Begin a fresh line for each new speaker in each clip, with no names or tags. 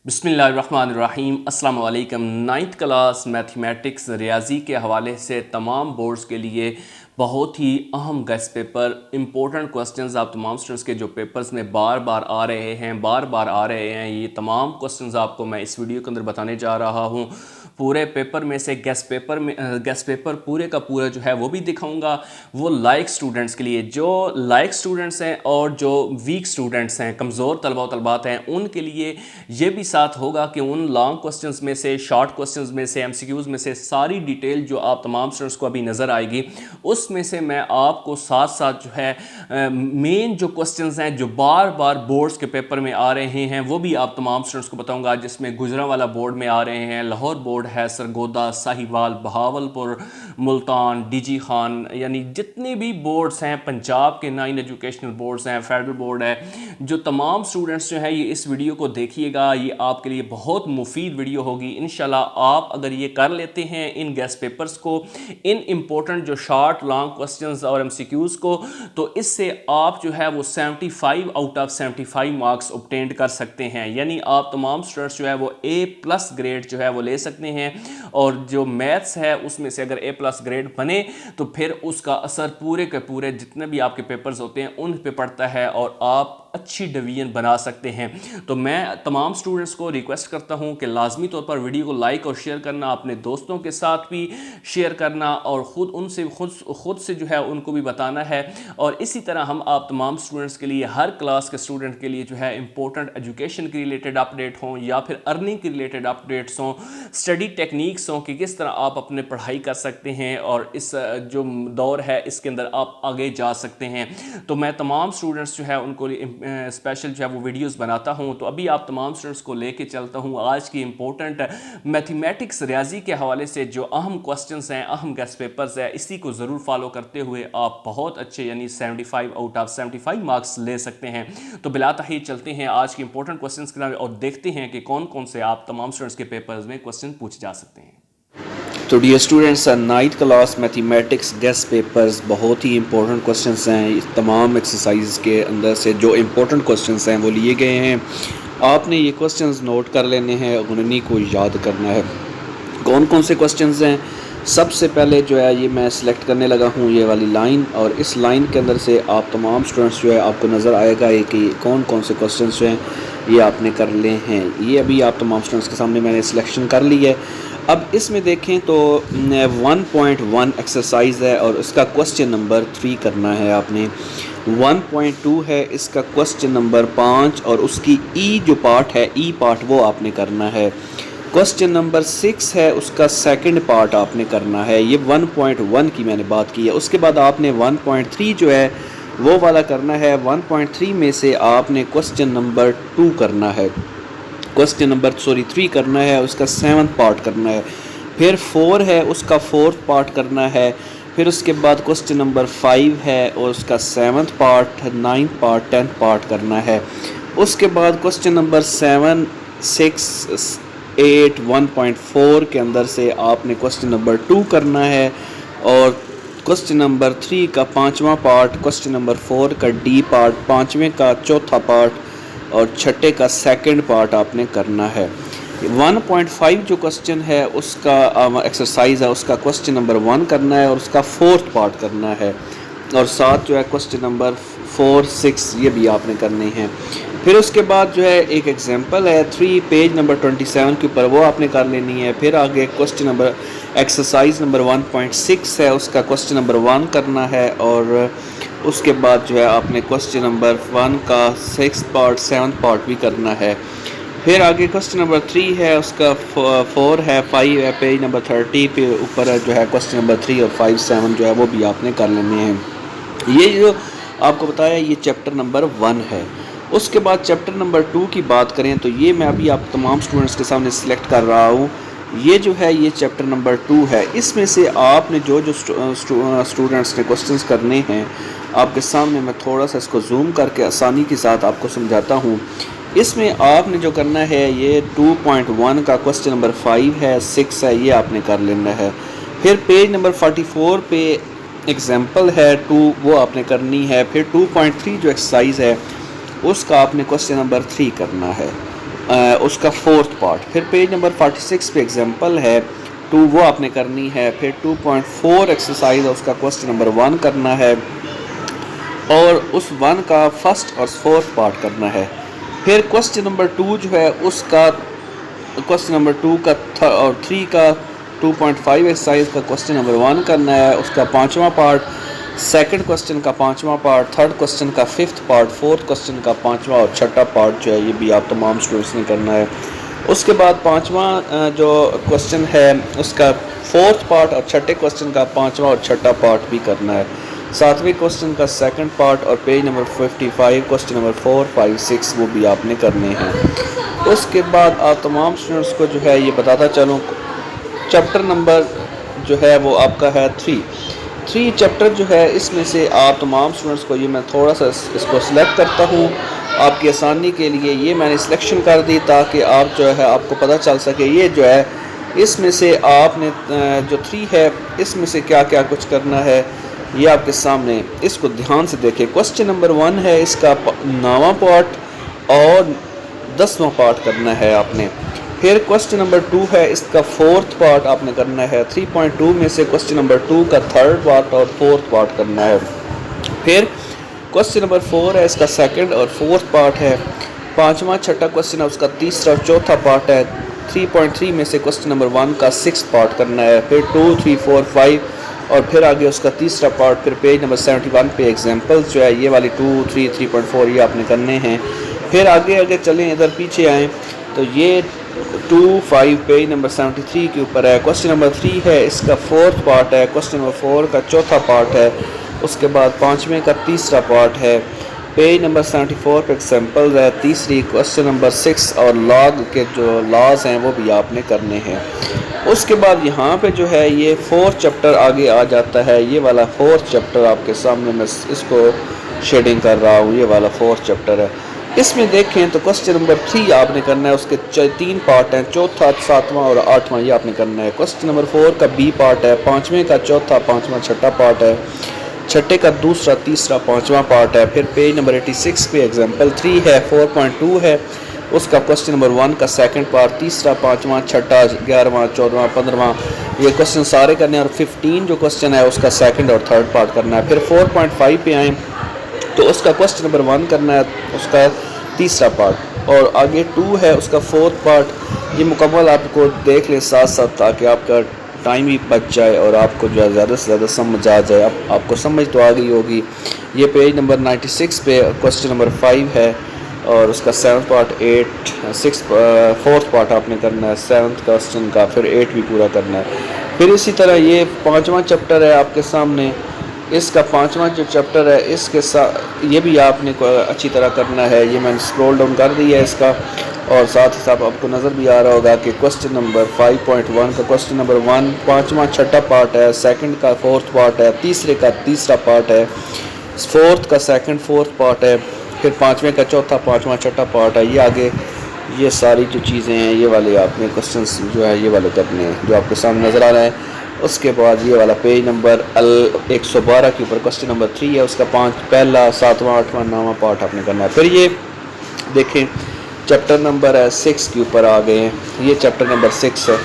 بسم اللہ الرحمن الرحیم۔ السلام علیکم۔ 9th کلاس میتھمیٹکس ریاضی کے حوالے سے تمام بورڈز کے لیے بہت ہی اہم گیسٹ پیپر امپورٹنٹ کوسچنز آپ تمام اسٹوڈنٹس کے جو پیپرز میں بار بار آ رہے ہیں یہ تمام کوسچنز آپ کو میں اس ویڈیو کے اندر بتانے جا رہا ہوں۔ پورے پیپر میں سے گیسٹ پیپر پورے کا پورا جو ہے وہ بھی دکھاؤں گا، وہ لائک اسٹوڈنٹس کے لیے، جو لائک اسٹوڈنٹس ہیں اور جو ویک اسٹوڈنٹس ہیں، کمزور طلبہ و طلبات ہیں، ان کے لیے یہ بھی ساتھ ہوگا کہ ان لانگ کوسچنز میں سے، شارٹ کوسچنز میں سے، ایم سی کیوز میں سے ساری ڈیٹیل جو آپ تمام اسٹوڈنٹس کو ابھی نظر آئے گی، اس میں سے میں آپ کو ساتھ ساتھ جو ہے مین جو کوسچنز ہیں جو بار بار بورڈز کے پیپر میں آ رہے ہیں وہ بھی آپ تمام اسٹوڈنٹس کو بتاؤں گا، جس میں گجرانوالہ بورڈ میں آ رہے ہیں، لاہور بورڈ ہے، سرگودا، ساہیوال، بہاولپور، ملتان، ڈی جی خان، یعنی جتنے بھی بورڈز ہیں، پنجاب کے 9 ایجوکیشنل بورڈز ہیں، فیڈرل بورڈ ہے، جو تمام اسٹوڈنٹس جو ہیں یہ اس ویڈیو کو دیکھیے گا، یہ آپ کے لیے بہت مفید ویڈیو ہوگی انشاءاللہ۔ آپ اگر یہ کر لیتے ہیں ان گیسٹ پیپرز کو، ان امپورٹنٹ جو شارٹ لانگ کوسچنز اور ایم سی کیوز کو، تو اس سے آپ جو ہے وہ 75 آؤٹ آف 75 مارکس obtained کر سکتے ہیں، یعنی آپ تمام اسٹوڈنٹس جو ہے وہ A+ گریڈ جو ہے وہ لے سکتے ہیں، اور جو میتھس ہے اس میں سے اگر A+ گریڈ بنے تو پھر اس کا اثر پورے کے پورے جتنے بھی آپ کے پیپرز ہوتے ہیں ان پہ پڑتا ہے اور آپ اچھی ڈویژن بنا سکتے ہیں۔ تو میں تمام سٹوڈنٹس کو ریکویسٹ کرتا ہوں کہ لازمی طور پر ویڈیو کو لائک اور شیئر کرنا، اپنے دوستوں کے ساتھ بھی شیئر کرنا، اور خود سے جو ہے ان کو بھی بتانا ہے، اور اسی طرح ہم آپ تمام سٹوڈنٹس کے لیے، ہر کلاس کے سٹوڈنٹ کے لیے جو ہے امپورٹنٹ ایجوکیشن کے ریلیٹڈ اپڈیٹ ہوں یا پھر ارننگ کے ریلیٹڈ اپڈیٹس ہوں، اسٹڈی ٹیکنیکس ہوں کہ کس طرح آپ اپنے پڑھائی کر سکتے ہیں اور اس جو دور ہے اس کے اندر آپ آگے جا سکتے ہیں، تو میں تمام سٹوڈنٹس جو ہے ان کو اسپیشل جو ہے وہ ویڈیوز بناتا ہوں۔ تو ابھی آپ تمام سٹوڈنٹس کو لے کے چلتا ہوں آج کی امپورٹنٹ میتھمیٹکس ریاضی کے حوالے سے جو اہم کوسچنز ہیں، اہم گیسٹ پیپرز ہیں، اسی کو ضرور فالو کرتے ہوئے آپ بہت اچھے یعنی 75 آؤٹ آف 75 مارکس لے سکتے ہیں۔ تو بلا تاخیر چلتے ہیں آج کی امپورٹنٹ کوسچنز کے نام اور دیکھتے ہیں کہ کون کون سے آپ تمام سٹوڈنٹس کے پیپرز میں کوسچن پوچھے جا سکتے ہیں۔
تو dear students, 9th class mathematics guest papers بہت ہی امپورٹنٹ کوسچنز ہیں۔ تمام ایکسرسائز کے اندر سے جو امپورٹنٹ کوسچنز ہیں وہ لیے گئے ہیں، آپ نے یہ کوسچنز نوٹ کر لینے ہیں اور انہیں کو یاد کرنا ہے۔ کون کون سے کوسچنز ہیں؟ سب سے پہلے جو ہے یہ میں سلیکٹ کرنے لگا ہوں یہ والی لائن، اور اس لائن کے اندر سے آپ تمام اسٹوڈنٹس جو ہے آپ کو نظر آئے گا کہ کون کون سے کوسچنز جو ہیں یہ آپ نے کر لے ہیں۔ یہ ابھی آپ تمام اسٹوڈنٹس کے سامنے میں نے سلیکشن کر لی ہے۔ اب اس میں دیکھیں تو 1.1 ایکسرسائز ہے اور اس کا کوسچن نمبر 3 کرنا ہے آپ نے۔ 1.2 ہے، اس کا کوسچن نمبر 5 اور اس کی جو پارٹ ہے، پارٹ وہ آپ نے کرنا ہے۔ کوسچن نمبر 6 ہے، اس کا سیکنڈ پارٹ آپ نے کرنا ہے۔ یہ 1.1 کی میں نے بات کی ہے۔ اس کے بعد آپ نے 1.3 جو ہے وہ والا کرنا ہے۔ 1.3 میں سے آپ نے کوسچن نمبر 2 کرنا ہے، کوسچن نمبر 3 کرنا ہے، اس کا 7th پارٹ کرنا ہے۔ پھر 4 ہے، اس کا 4th پارٹ کرنا ہے۔ پھر اس کے بعد کوسچن نمبر 5 ہے اور اس کا 7th part, 9th part, 10th part کرنا ہے۔ اس کے بعد کوسچن نمبر 7، 6، 8، 1.4 کے اندر سے آپ نے کوسچن نمبر 2 کرنا ہے، اور کوسچن نمبر 3 کا 5واں پارٹ، کوسچن نمبر 4 کا ڈی پارٹ، 5ویں کا 4تھا پارٹ اور 6ٹھے کا سیکنڈ پارٹ آپ نے کرنا ہے۔ 1.5 جو کوسچن ہے اس کا ایکسرسائز ہے، اس کا کوسچن نمبر 1 کرنا ہے اور اس کا 4تھ پارٹ کرنا ہے، اور ساتھ جو ہے کوسچن نمبر 4، 6 یہ بھی آپ نے کرنے ہیں۔ پھر اس کے بعد جو ہے ایک ایگزامپل ہے 3 پیج نمبر 27 کے اوپر، وہ آپ نے کر لینی ہے۔ پھر آگے کوسچن نمبر ایکسرسائز نمبر 1.6 ہے، اس کا کوسچن نمبر 1 کرنا ہے، اور اس کے بعد جو ہے آپ نے کوسچن نمبر 1 کا 6th پارٹ، 7th پارٹ بھی کرنا ہے۔ پھر آگے کوسچن نمبر 3 ہے، اس کا 4 ہے، 5 ہے، پیج نمبر 30 پہ اوپر جو ہے کوسچن نمبر 3 اور 5، 7 جو ہے وہ بھی آپ نے کر لینے ہیں۔ یہ جو آپ کو بتایا یہ چیپٹر نمبر 1 ہے۔ اس کے بعد چیپٹر نمبر 2 کی بات کریں تو یہ میں ابھی آپ تمام سٹوڈنٹس کے سامنے سلیکٹ کر رہا ہوں۔ یہ جو ہے یہ چیپٹر نمبر 2 ہے۔ اس میں سے آپ نے جو سٹوڈنٹس نے کوسچنز کرنے ہیں، آپ کے سامنے میں تھوڑا سا اس کو زوم کر کے آسانی کے ساتھ آپ کو سمجھاتا ہوں۔ اس میں آپ نے جو کرنا ہے یہ 2.1 کا کوسچن نمبر 5 ہے، 6 ہے، یہ آپ نے کر لینا ہے۔ پھر پیج نمبر 44 پہ ایگزامپل ہے 2، وہ آپ نے کرنی ہے۔ پھر 2.3 جو ایکسرسائز ہے اس کا آپ نے کوسچن نمبر 3 کرنا ہے۔ اس کا 4th پارٹ. پھر پیج نمبر 46 پہ ایگزامپل ہے 2 وہ آپ نے کرنی ہے. پھر 2.4 ایکسرسائز اس کا کوسچن نمبر 1 کرنا ہے اور اس 1 کا 1st اور 4th پارٹ کرنا ہے. پھر کوسچن نمبر 2 جو ہے اس کا کوسچن نمبر 2 کا اور 3 کا 2.5 ایکسرسائز کا کوسچن نمبر 1 کرنا ہے, اس کا 5واں پارٹ, سیکنڈ کوسچن کا 5واں پارٹ, تھرڈ کوسچن کا 5th پارٹ, فورتھ کوسچن کا 5واں اور 6واں پارٹ جو ہے یہ بھی آپ تمام اسٹوڈنٹس نے کرنا ہے. اس کے بعد 5واں جو کوسچن ہے اس کا 4th پارٹ اور 6ٹھے کوسچن کا 5واں اور 6واں پارٹ بھی کرنا ہے. 7ویں کوسچن کا 2nd پارٹ اور پیج نمبر 55 کوسچن نمبر 4, 5, 6 وہ بھی آپ نے کرنے ہیں. اس کے بعد آپ تمام اسٹوڈنٹس کو جو ہے یہ بتاتا چلوں چیپٹر نمبر جو ہے وہ آپ کا ہے 3 چیپٹر جو ہے اس میں سے آپ تمام اسٹوڈنٹس کو یہ میں تھوڑا سا اس کو سلیکٹ کرتا ہوں آپ کی آسانی کے لیے. یہ میں نے سلیکشن کر دی تاکہ آپ جو ہے آپ کو پتہ چل سکے یہ جو ہے اس میں سے آپ نے جو 3 ہے اس میں سے کیا کیا کچھ کرنا ہے یہ آپ کے سامنے. اس کو دھیان سے دیکھیں. کوسچن نمبر 1 ہے اس کا 9واں پارٹ اور 10واں پارٹ کرنا ہے آپ نے. پھر کوسچن نمبر 2 ہے اس کا 4th پارٹ آپ نے کرنا ہے. 3.2 میں سے کوسچن نمبر 2 کا 3rd پارٹ اور 4th پارٹ کرنا ہے. پھر کوسچن نمبر 4 ہے اس کا 2nd اور 4th پارٹ ہے. 5واں 6واں کوسچن ہے اس کا 3rd اور 4تھا پارٹ ہے. 3.3 میں سے کوسچن نمبر 1 کا 6th پارٹ کرنا ہے. پھر 2, 3, 4, 5 اور پھر آگے اس کا 3را پارٹ. پھر پیج نمبر 71 پہ ایگزامپلز جو ہے یہ والی 2, 3, 3.4 یہ آپ نے کرنے ہیں. پھر آگے چلیں ادھر پیچھے آئیں تو یہ 2, 5 پیج نمبر 73 کے اوپر ہے. کوسچن نمبر 3 ہے اس کا 4th پارٹ ہے. کوسچن نمبر 4 کا 4تھا پارٹ ہے. اس کے بعد 5ویں کا 3را پارٹ ہے. پیج نمبر 74 پہ ایگزامپلز ہے. تیسری کوسچن نمبر 6 اور لاگ کے جو لاز ہیں وہ بھی آپ نے کرنے ہیں. اس کے بعد یہاں پہ جو ہے یہ 4th چیپٹر آگے آ جاتا ہے. یہ والا 4th چیپٹر آپ کے سامنے میں اس کو شیڈنگ کر رہا ہوں. یہ والا 4th چیپٹر ہے. اس میں دیکھیں تو کوسچن نمبر 3 آپ نے کرنا ہے. اس کے 3 پارٹ ہیں. 4تھا 7واں اور 8واں یہ آپ نے کرنا ہے. کوسچن نمبر 4 کا B پارٹ ہے. 5ویں کا 4تھا 5واں 6واں پارٹ ہے. 6ٹھے کا 2سرا 3سرا 5واں پارٹ ہے. پھر پیج نمبر 86 پہ ایگزامپل 3 ہے. 4.2 ہے اس کا کوسچن نمبر 1 کا 2nd پارٹ. 3سرا 5واں 6واں 11واں 14واں 15واں یہ کوسچن سارے کرنے ہیں. اور 15 جو کوسچن ہے اس کا 2nd اور 3rd پارٹ کرنا ہے. پھر 4.5 پہ آئیں تو اس کا کوسچن نمبر 1 کرنا ہے اس کا 3سرا پارٹ. اور آگے 2 ہے اس کا 4th پارٹ. یہ مکمل آپ کو دیکھ لیں ساتھ ساتھ تاکہ آپ کا ٹائم بھی بچ جائے اور آپ کو جو ہے زیادہ سے زیادہ سمجھ آ جائے. اب آپ کو سمجھ تو آ گئی ہوگی. یہ پیج نمبر 96 پہ کوسچن نمبر 5 ہے اور اس کا 7th پارٹ 4th پارٹ آپ نے کرنا ہے 7th کوسچن کا. پھر 8 بھی پورا کرنا ہے. پھر اسی طرح یہ 5واں چیپٹر ہے آپ کے سامنے. اس کا 5واں جو چیپٹر ہے اس کے ساتھ یہ بھی آپ نے اچھی طرح کرنا ہے. یہ میں نے اسکرول ڈاؤن کر دیا ہے اس کا اور ساتھ ہی ساتھ آپ کو نظر بھی آ رہا ہوگا کہ کوسچن نمبر 5.1 کا کوسچن نمبر 1 5واں 6واں پارٹ ہے. 2nd کا 4th پارٹ ہے. 3سرے کا 3سرا پارٹ ہے. 4th کا 2nd 4th پارٹ ہے. پھر 5ویں کا 4تھا 5واں 6واں پارٹ ہے. یہ آگے یہ ساری جو چیزیں ہیں یہ والے آپ نے کوسچنس جو ہے یہ والے کرنے ہیں جو آپ کے سامنے نظر آ رہا ہے. اس کے بعد یہ والا پیج نمبر 112 کے اوپر کوسچن نمبر 3 ہے اس کا پہلا 7واں 8واں 9واں پارٹ آپ نے کرنا ہے. پھر یہ دیکھیں چیپٹر نمبر 6 کے اوپر آ گئے ہیں. یہ چیپٹر نمبر 6 ہے.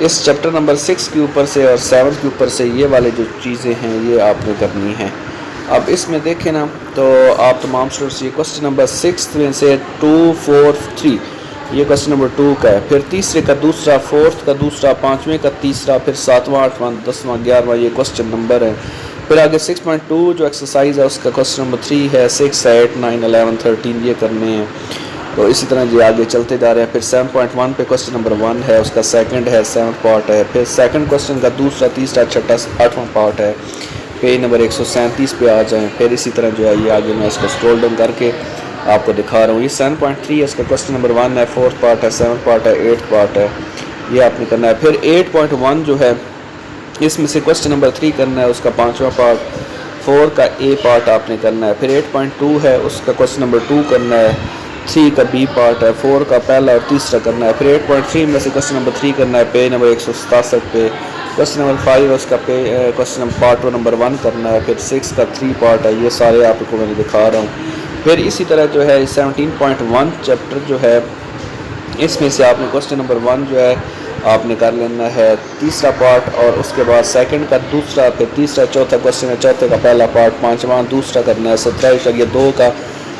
اس چیپٹر نمبر 6 کے اوپر سے اور 7 کے اوپر سے یہ والے جو چیزیں ہیں یہ آپ نے کرنی ہیں. اب اس میں دیکھیں نا تو آپ تمام اسٹوڈنٹس یہ کوسچن نمبر 6 میں سے 2, 4, 3 یہ کوسچن نمبر 2 کا ہے. پھر 3سرے کا 2سرا 4th کا 2سرا 5ویں کا 3سرا پھر 7واں 8واں 10واں 11واں یہ کوسچن نمبر ہے. پھر آگے 6.2 جو ایکسرسائز ہے اس کا کوسچن نمبر 3 ہے. 6, 8, 9, 11, 13 یہ کرنے ہیں. تو اسی طرح یہ آگے چلتے جا رہے ہیں. پھر 7.1 پہ کوسچن نمبر 1 ہے اس کا 2nd ہے 7th پارٹ ہے. پھر 2nd کوسچن کا 2سرا 3سرا 6واں 8واں پارٹ ہے. پیج نمبر 137 پہ آ جائیں. پھر اسی طرح جو ہے یہ آگے میں اس کو اسکرول ڈاؤن کر کے آپ کو دکھا رہا ہوں. یہ 7.3 ہے اس کا کوسچن نمبر 1 ہے. 4th پارٹ ہے 7th پارٹ ہے 8th پارٹ ہے. یہ آپ نے کرنا ہے. پھر 8.1 جو ہے اس میں سے کوسچن نمبر 3 کرنا ہے اس کا 5واں پارٹ. 4 کا A پارٹ آپ نے کرنا ہے. پھر 8.2 ہے اس کا کوسچن نمبر 2 کرنا ہے. 3 کا B پارٹ ہے. 4 کا پہلا اور 3سرا کرنا ہے. پھر 8.3 میں سے کوسچن نمبر 3 کرنا ہے پیج نمبر 167 پہ. کوسچن نمبر 5 ہے اس کا کوسچن نمبر پارٹ نمبر 1 کرنا ہے. پھر 6 کا 3 پارٹ ہے. یہ سارے آپ کو میں نے دکھا رہا ہوں. پھر اسی طرح جو ہے 17.1 چیپٹر جو ہے اس میں سے آپ نے کوسچن نمبر 1 جو ہے آپ نے کر لینا ہے تیسرا پارٹ، اور اس کے بعد سیکنڈ کا دوسرا، پھر تیسرا چوتھا کوسچن ہے چوتھے کا پہلا پارٹ، پانچواں دوسرا کرنا ہے 17.2 کا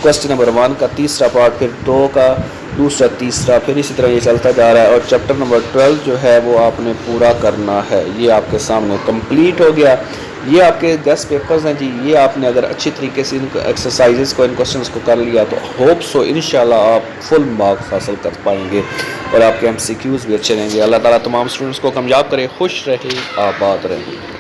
کوسچن نمبر 1 کا تیسرا پارٹ، پھر 2 کا دوسرا تیسرا، پھر اسی طرح یہ چلتا جا رہا ہے، اور چیپٹر نمبر 12 جو ہے وہ آپ نے پورا کرنا ہے۔ یہ آپ کے سامنے کمپلیٹ ہو گیا۔ یہ آپ کے گیسٹ پیپرز ہیں جی، یہ آپ نے اگر اچھی طریقے سے ان ایکسرسائزز کو، ان کوسچنز کو کر لیا تو ہوپ سو انشاءاللہ آپ فل مارکس حاصل کر پائیں گے، اور آپ کے MCQs بھی اچھے رہیں گے۔ اللہ تعالیٰ تمام اسٹوڈنٹس کو کامیاب کرے، خوش رہے، آباد رہیں۔